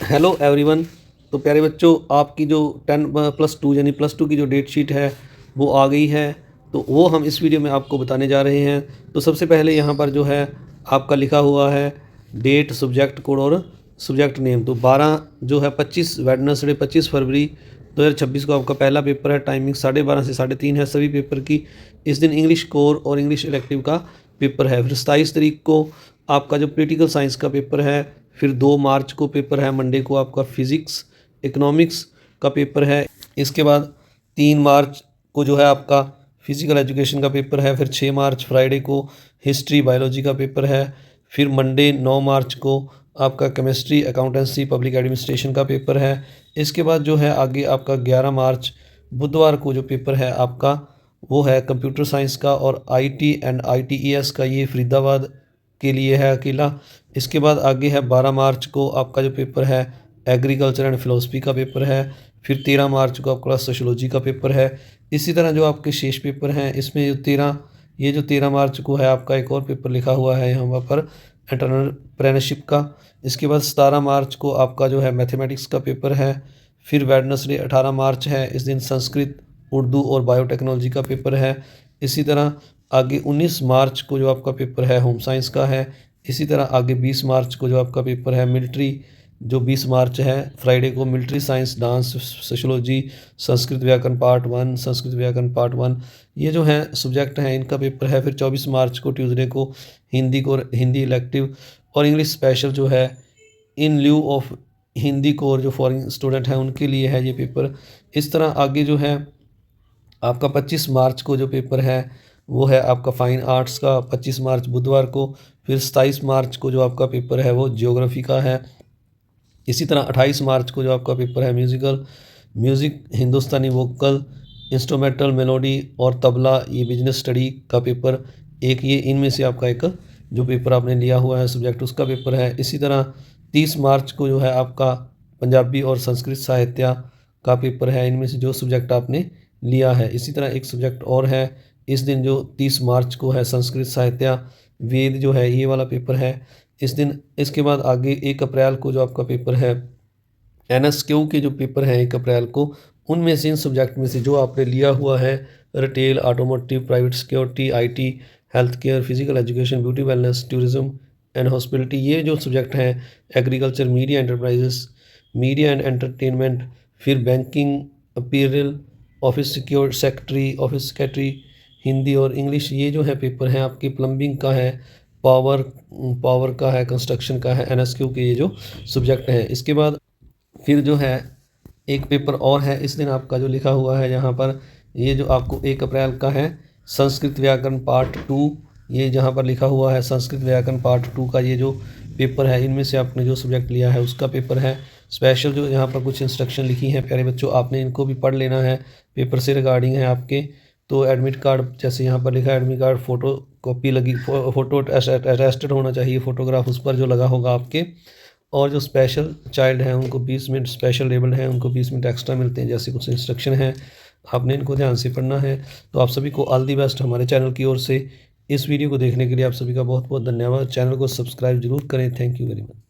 Hello everyone. तो प्यारे बच्चों, आपकी जो 10+2 यानी +2 की जो डेट शीट है वो आ गई है। तो वो हम इस वीडियो में आपको बताने जा रहे हैं। तो सबसे पहले यहाँ पर जो है आपका लिखा हुआ है डेट, सब्जेक्ट कोड और सब्जेक्ट नेम। तो 12 जो है 25 वेडनेसडे 25 फरवरी 2026 को आपका पहला पेपर है। टाइमिंग 12:30 से 3:30 है सभी पेपर की। इस दिन इंग्लिश कोर और इंग्लिश इलेक्टिव का पेपर है। फिर 27 तारीख को आपका जो पॉलिटिकल साइंस का पेपर है। फिर 2 मार्च को पेपर है, मंडे को आपका फिज़िक्स इकोनॉमिक्स का पेपर है। इसके बाद 3 मार्च को जो है आपका फिज़िकल एजुकेशन का पेपर है। फिर 6 मार्च फ्राइडे को हिस्ट्री बायोलॉजी का पेपर है। फिर मंडे 9 मार्च को आपका केमिस्ट्री अकाउंटेंसी पब्लिक एडमिनिस्ट्रेशन का पेपर है। इसके बाद जो है आगे आपका 11 मार्च बुधवार को जो पेपर है आपका वो है कंप्यूटर साइंस का और आईटी एंड आईटीईएस का, ये फरीदाबाद के लिए है अकेला। इसके बाद आगे है 12 मार्च को आपका जो पेपर है एग्रीकल्चर एंड फिलोसफी का पेपर है। फिर 13 मार्च को आपका सोशोलॉजी का पेपर है। इसी तरह जो आपके शेष पेपर हैं इसमें जो 13 मार्च को है आपका एक और पेपर लिखा हुआ है यहाँ पर एंटरप्रेन्योरशिप का। इसके बाद 17 मार्च को आपका जो है मैथमेटिक्स का पेपर है। फिर वेडनेसडे 18 मार्च है, इस दिन संस्कृत, उर्दू और बायोटेक्नोलॉजी का पेपर है। इसी तरह आगे 19 मार्च को जो आपका पेपर है होम साइंस का है। इसी तरह आगे 20 मार्च को जो आपका पेपर है मिलिट्री, जो 20 मार्च है फ्राइडे को military science, dance, sociology, Sanskrit व्याकरण पार्ट 1, संस्कृत व्याकरण पार्ट 1, ये जो है सब्जेक्ट हैं इनका पेपर है। फिर 24 मार्च को ट्यूसडे को हिंदी इलेक्टिव और इंग्लिश स्पेशल जो है इन ल्यू ऑफ हिंदी कोर जो फॉरेन स्टूडेंट हैं उनके लिए है ये पेपर। इस तरह आगे जो है आपका 25 मार्च को जो पेपर है वो है आपका फाइन आर्ट्स का, 25 मार्च बुधवार को। फिर 27 मार्च को जो आपका पेपर है वो ज्योग्राफी का है। इसी तरह 28 मार्च को जो आपका पेपर है म्यूज़िक, हिंदुस्तानी वोकल, इंस्ट्रूमेंटल मेलोडी और तबला, ये बिजनेस स्टडी का पेपर एक, ये इनमें से आपका एक जो पेपर आपने लिया हुआ है सब्जेक्ट उसका पेपर है। इसी तरह 30 मार्च को जो है आपका पंजाबी और संस्कृत साहित्य का पेपर है, इनमें से जो सब्जेक्ट आपने लिया है। इसी तरह एक सब्जेक्ट और है इस दिन जो 30 मार्च को है संस्कृत साहित्य वेद जो है ये वाला पेपर है इस दिन। इसके बाद आगे 1 अप्रैल को जो आपका पेपर है एनएसक्यू के जो पेपर हैं 1 अप्रैल को, उनमें से इन सब्जेक्ट में से जो आपने लिया हुआ है retail, automotive, private security, IT, health care, physical education, beauty wellness, tourism and hospitality, ये जो सब्जेक्ट हैं agriculture, media enterprises, media and entertainment, फिर बैंकिंग, अपीयरल, ऑफिस सेक्रेटरी, हिंदी और इंग्लिश, ये जो है पेपर हैं आपकी प्लम्बिंग का है, पावर का है, कंस्ट्रक्शन का है, एनएसक्यू के ये जो सब्जेक्ट हैं। इसके बाद फिर जो है एक पेपर और है इस दिन आपका जो लिखा हुआ है यहाँ पर, ये जो आपको 1 अप्रैल का है संस्कृत व्याकरण पार्ट 2, ये जहाँ पर लिखा हुआ है संस्कृत व्याकरण पार्ट 2 का ये जो पेपर है इनमें से आपने जो सब्जेक्ट लिया है उसका पेपर है। स्पेशल जो यहाँ पर कुछ इंस्ट्रक्शन लिखी हैं प्यारे बच्चों, आपने इनको भी पढ़ लेना है, पेपर से रिगार्डिंग है आपके। तो एडमिट कार्ड, जैसे यहाँ पर लिखा है एडमिट कार्ड फ़ोटो कॉपी लगी, फ़ोटो अटेस्टेड होना चाहिए, फ़ोटोग्राफ उस पर जो लगा होगा आपके। और जो स्पेशल चाइल्ड हैं उनको 20 मिनट, स्पेशल लेबल्ड हैं उनको 20 मिनट एक्स्ट्रा मिलते हैं, जैसे कुछ इंस्ट्रक्शन हैं, आपने इनको ध्यान से पढ़ना है। तो आप सभी को ऑल दी बेस्ट हमारे चैनल की ओर से। इस वीडियो को देखने के लिए आप सभी का बहुत बहुत धन्यवाद। चैनल को सब्सक्राइब जरूर करें। Thank you very much.